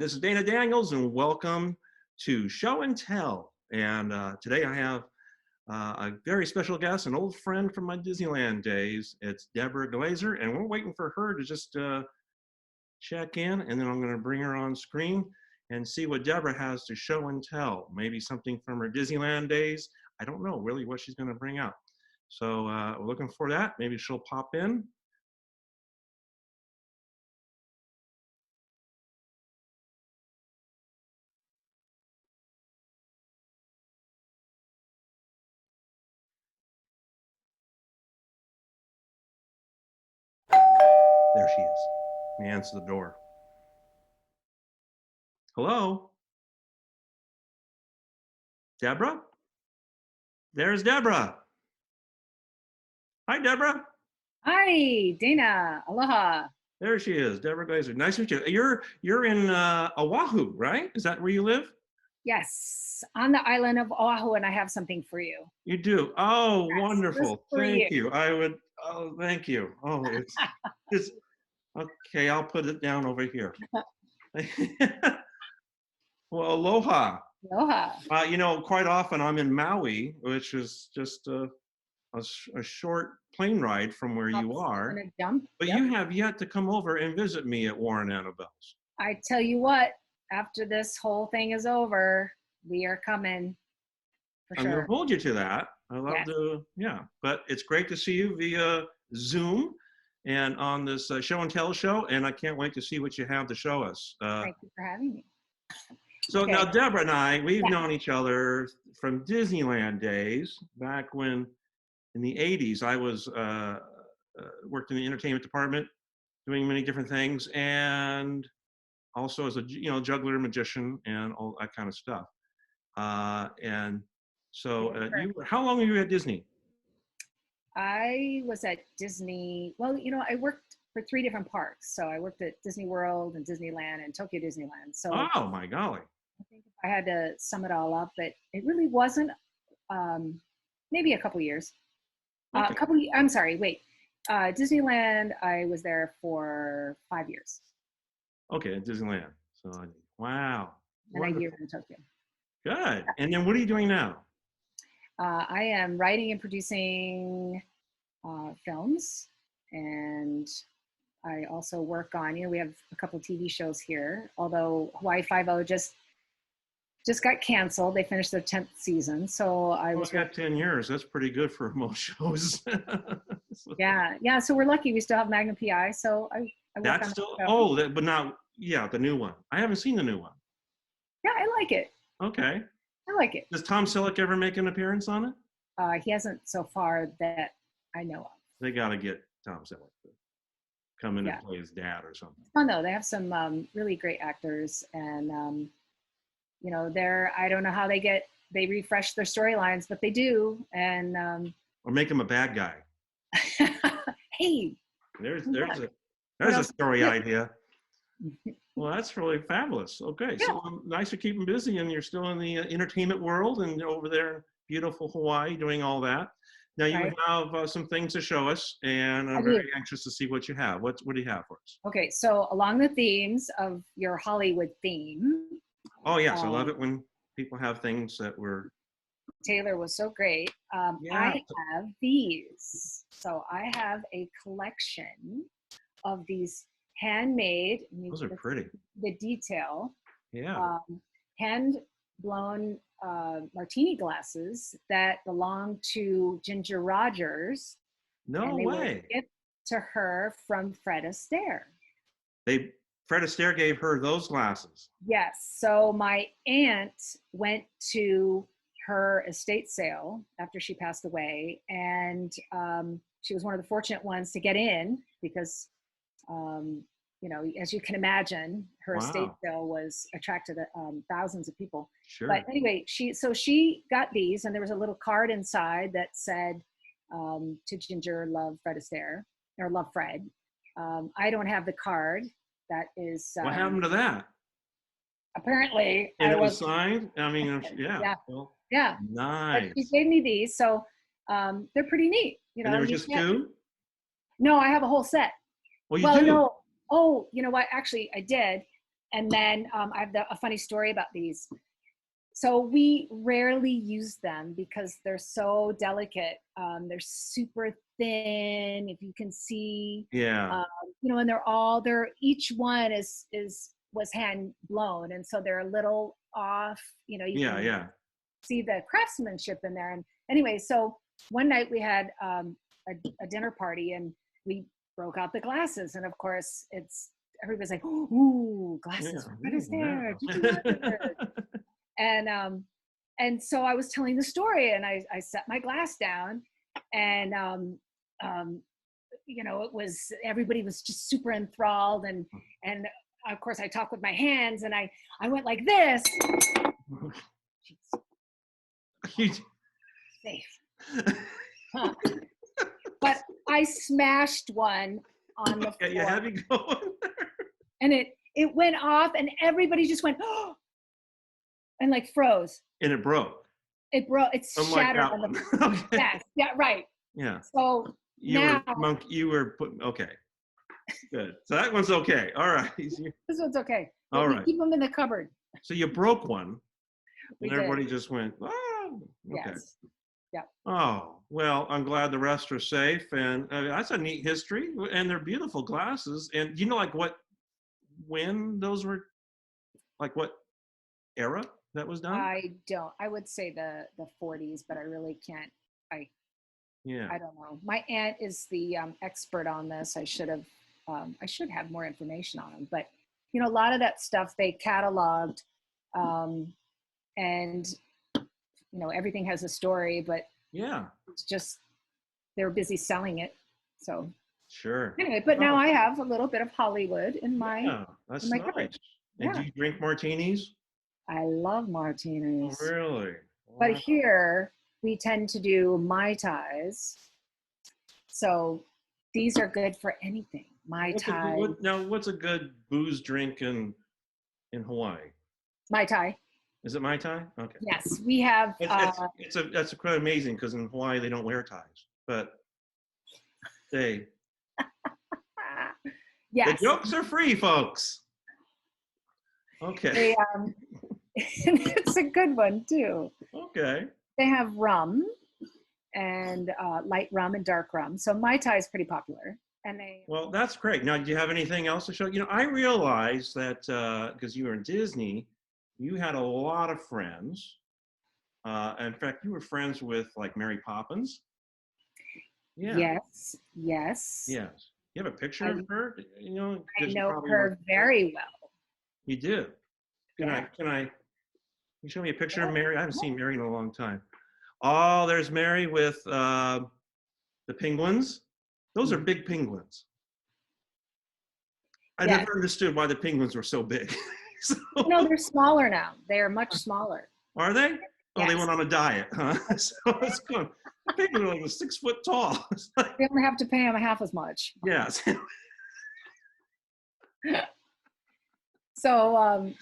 this is Dana Daniels, and welcome to Show and Tell. And today I have a very special guest, an old friend from my Disneyland days. It's Deborah Glazier, and we're waiting for her to just check in, and then I'm going to bring her on screen and see what Deborah has to show and tell. Maybe something from her Disneyland days. I don't know really what she's going to bring out. So we're looking for that. Maybe she'll pop in. There she is. Let me answer the door. Hello? Deborah? There's Deborah. Hi, Deborah. Hi, Dana. Aloha. There she is, Deborah Glazier. Nice to meet you. You're in Oahu, right? Is that where you live? Yes, on the island of Oahu, and I have something for you. You do. Oh, Yes, wonderful. for Thank you. you. I would. Oh, thank you. Oh, it's okay. I'll put it down over here. Well, aloha. Aloha. Quite often I'm in Maui, which is just a short plane ride from where you are. Gonna jump. But Yep. you have yet to come over and visit me at Warren Annabelle's. I tell you what, after this whole thing is over, we are coming for I'm going sure. to hold you to that. I love Yes. But it's great to see you via Zoom and on this show and tell show, and I can't wait to see what you have to show us. Thank you for having me. So Okay. now Deborah and I, we've Yeah. known each other from Disneyland days, back when in the 80s I was worked in the entertainment department doing many different things, and also as a juggler, magician, and all that kind of stuff. And so how long were you at Disney? I was at Disney. Well, I worked for 3 different parks. So I worked at Disney World and Disneyland and Tokyo Disneyland. So Oh my golly. I think if I had to sum it all up, but it really wasn't maybe a couple years. Okay. I'm sorry, wait. Disneyland, I was there for 5 years. Okay, at Disneyland. So wow. And a year in Tokyo. Good. And then what are you doing now? I am writing and producing films, and I also work on, we have a couple of TV shows here, although Hawaii Five-0 just got canceled. They finished their 10th season. So I was got 10 years. That's pretty good for most shows. Yeah. So we're lucky. We still have Magnum PI. So I work That's on still, that show. the new one. I haven't seen the new one. Yeah, I like it. Okay. I like it. Does Tom Selleck ever make an appearance on it? He hasn't so far that I know of. They got to get Tom Selleck to come in and play his dad or something. It's fun though. They have some really great actors, and I don't know how they refresh their storylines, but they do. And or make him a bad guy. Hey, there's a story idea. Well, that's really fabulous. Okay, yeah. So nice to keep them busy, and you're still in the entertainment world and over there in beautiful Hawaii doing all that. Now you have some things to show us, and I'm very anxious to see what you have. What do you have for us? Okay, so along the themes of your Hollywood theme. Oh yes, I love it when people have things that were. Taylor was so great. I have these. So I have a collection of these handmade. Those are pretty. The detail. Yeah. Hand blown martini glasses that belong to Ginger Rogers. No way. Were a gift to her from Fred Astaire. Fred Astaire gave her those glasses. Yes. So my aunt went to her estate sale after she passed away, and she was one of the fortunate ones to get in because as you can imagine, her estate sale was attracted thousands of people. Sure. But anyway, she got these, and there was a little card inside that said, to Ginger, love Fred Astaire, or love Fred. I don't have the card. That is. What happened to that? Apparently. And it was signed? I mean, yeah. Yeah. Well, yeah. Nice. But she gave me these, so they're pretty neat. And there were just 2? No, I have a whole set. Well, you do? No. Oh, you know what? Actually, I did. And then I have a funny story about these. So we rarely use them because they're so delicate. They're super thin, if you can see. Yeah. And each one was hand blown, and so they're a little off. You Yeah. can Yeah. see the craftsmanship in there. And anyway, so one night we had a dinner party, and we broke out the glasses, and of course everybody's like, "Ooh, glasses! Yeah. What is there? Did you Yeah. order?" And so I was telling the story, and I set my glass down, and everybody was just super enthralled, and of course I talk with my hands, and I went like this. Jeez. Safe. Huh. But I smashed one on the floor. You have you going there. And it went off, and everybody just went, "Oh," and like froze. And it broke. It broke. It shattered on one. the. Okay. Yes. Yeah. Right. Yeah. So you were putting, okay. Good. So that one's okay. All right. This one's okay. All we right. keep them in the cupboard. So you broke one, and everybody did. just went, "Oh, okay." Yes. Yeah. Oh, well, I'm glad the rest are safe, and that's a neat history, and they're beautiful glasses. And like when those were, like what era that was done? I don't. I would say the 40s, but I really can't. I don't know. My aunt is the expert on this. I should have more information on them, but a lot of that stuff they cataloged, and everything has a story, but it's just they're busy selling it. So sure. Anyway, but now I have a little bit of Hollywood in my that's in my nice. cupboard. And do you drink martinis? I love martinis. Oh, really? Wow. But here we tend to do Mai Tais. So these are good for anything. Mai Tai. What's a good booze drink in Hawaii? Mai Tai. Is it Mai Tai? Okay. Yes, we have. That's quite amazing because in Hawaii they don't wear ties, but they. Yes. The jokes are free, folks. Okay. It's a good one too. Okay. They have rum and light rum and dark rum. So Mai Tai is pretty popular. Well, that's great. Now, do you have anything else to show? I realized that because you were in Disney, you had a lot of friends. In fact, you were friends with like Mary Poppins. Yeah. Yes. You have a picture of her? I know her very well. You do? Can you show me a picture of Mary? I haven't seen Mary in a long time. Oh, there's Mary with the penguins. Those are big penguins. I never understood why the penguins were so big. No, they're smaller now. They are much smaller. Are they? Oh, yes. They went on a diet, huh? So it's good. The penguin was 6 foot tall. They only have to pay them half as much. Yes. So,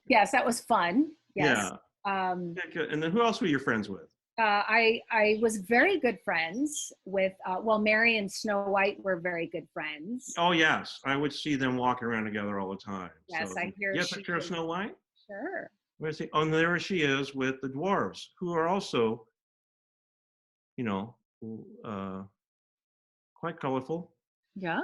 yes, that was fun. Yes. Yeah. And then who else were you friends with? I was very good friends with, Mary and Snow White were very good friends. Oh, yes. I would see them walking around together all the time. Yes, so, I hear. You have a picture of Snow White? Sure. Where's he? Oh, and there she is with the dwarves, who are also, quite colorful. Yeah.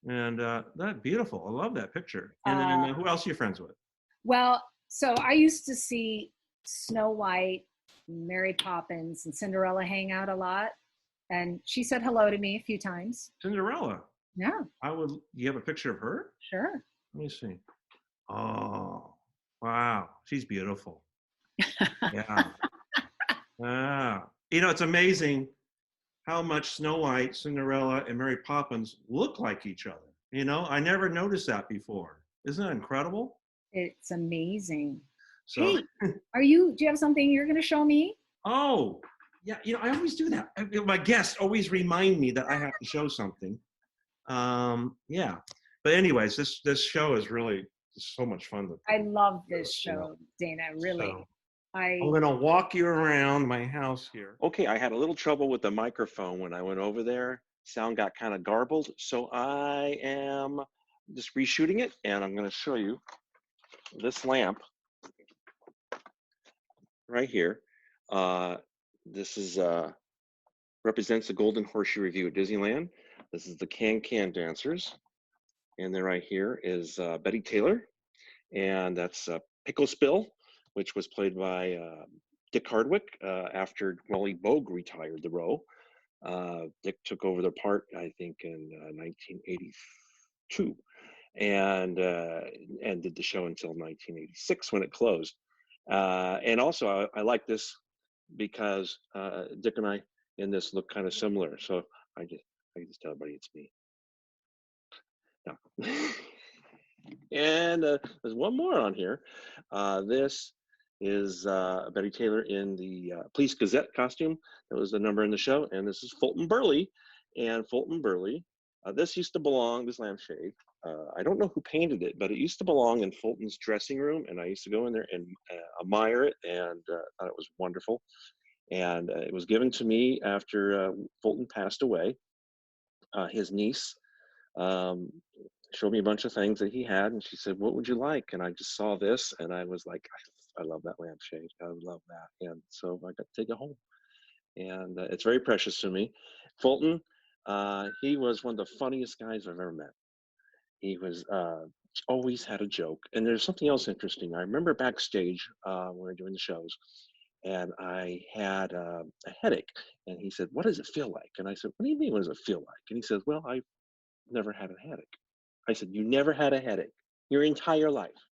And that's beautiful. I love that picture. And then who else are you friends with? Well, so I used to see Snow White, Mary Poppins, and Cinderella hang out a lot. And she said hello to me a few times. Cinderella? Yeah. You have a picture of her? Sure. Let me see. Oh, wow. She's beautiful. Yeah. Wow. It's amazing how much Snow White, Cinderella, and Mary Poppins look like each other. I never noticed that before. Isn't that incredible? It's amazing. So, hey, do you have something you're going to show me? Oh, yeah. I always do that. My guests always remind me that I have to show something. Yeah. But anyways, this show is really so much fun. I love this show, Dana, really. So, I'm going to walk you around my house here. Okay, I had a little trouble with the microphone when I went over there. Sound got kind of garbled. So I am just reshooting it, and I'm going to show you this lamp right here, this is represents the Golden Horseshoe Review at Disneyland. This is the Can Dancers, and then right here is Betty Taylor, and that's Pickle Spill, which was played by Dick Hardwick after Wally Bogue retired the role. Dick took over the part, I think, in 1982, and did the show until 1986 when it closed. And also, I like this because Dick and I in this look kind of similar. So I just tell everybody it's me. No. And there's one more on here. This is Betty Taylor in the Police Gazette costume. That was the number in the show. And this is Fulton Burley. And Fulton Burley, this used to belong, this lampshade, I don't know who painted it, but it used to belong in Fulton's dressing room. And I used to go in there and admire it and thought it was wonderful. And it was given to me after Fulton passed away. His niece showed me a bunch of things that he had, and she said, "What would you like?" And I just saw this, and I was like, "I love that lampshade. I love that." And so I got to take it home, and it's very precious to me. Fulton, he was one of the funniest guys I've ever met. He was always had a joke, and there's something else interesting. I remember backstage when we were doing the shows, and I had a headache, and he said, "What does it feel like?" And I said, "What do you mean? What does it feel like?" And he says, "Well, I've never had a headache." I said, "You never had a headache your entire life?"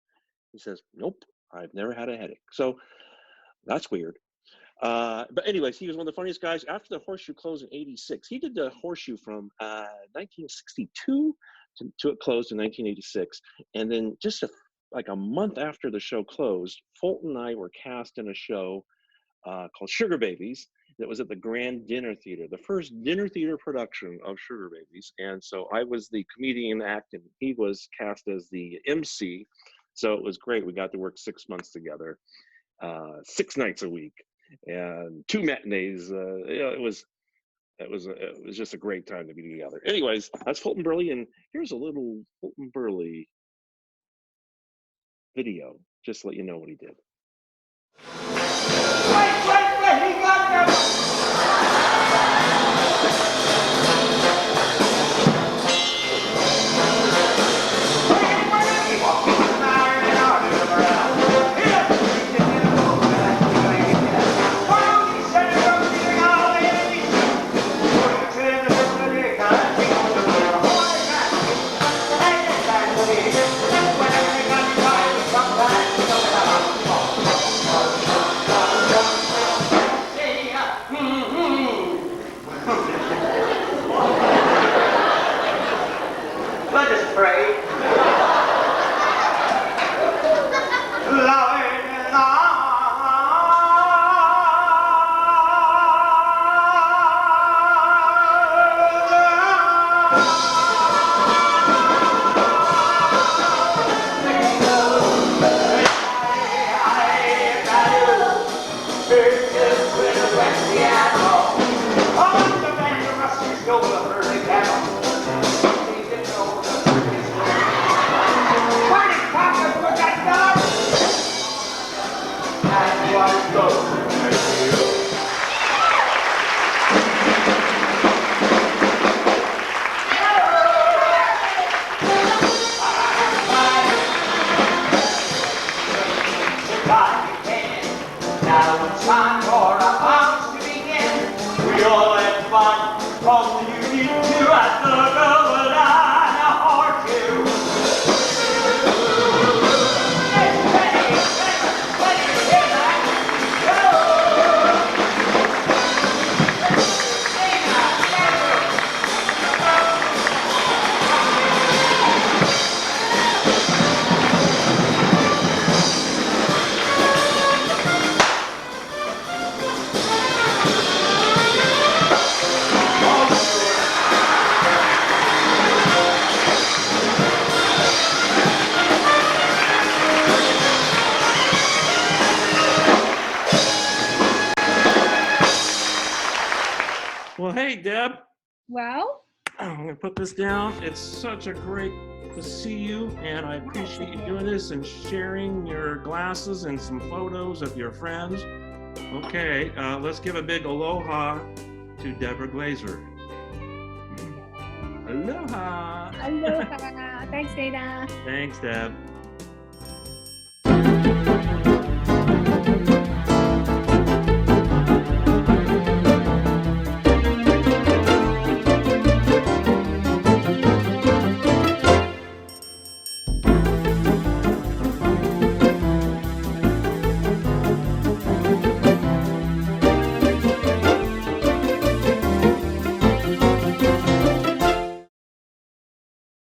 He says, "Nope, I've never had a headache." So that's weird. But anyways, he was one of the funniest guys. After the Horseshoe closed in '86, he did the Horseshoe from 1962 to it closed in 1986. And then just like a month after the show closed, Fulton and I were cast in a show called Sugar Babies that was at the Grand Dinner Theater, the first dinner theater production of Sugar Babies. And so I was the comedian act and he was cast as the MC. So it was great. We got to work 6 months together, 6 nights a week and 2 matinees. It was just a great time to be together. Anyways, that's Fulton Burley, and here's a little Fulton Burley video, just to let you know what he did. Wait, he got them! Let us pray. Well, hey, Deb. Well, I'm going to put this down. It's such a great to see you, and I appreciate you doing this and sharing your glasses and some photos of your friends. Okay, let's give a big aloha to Deborah Glazier. Aloha. Aloha. Thanks, Dana. Thanks, Deb.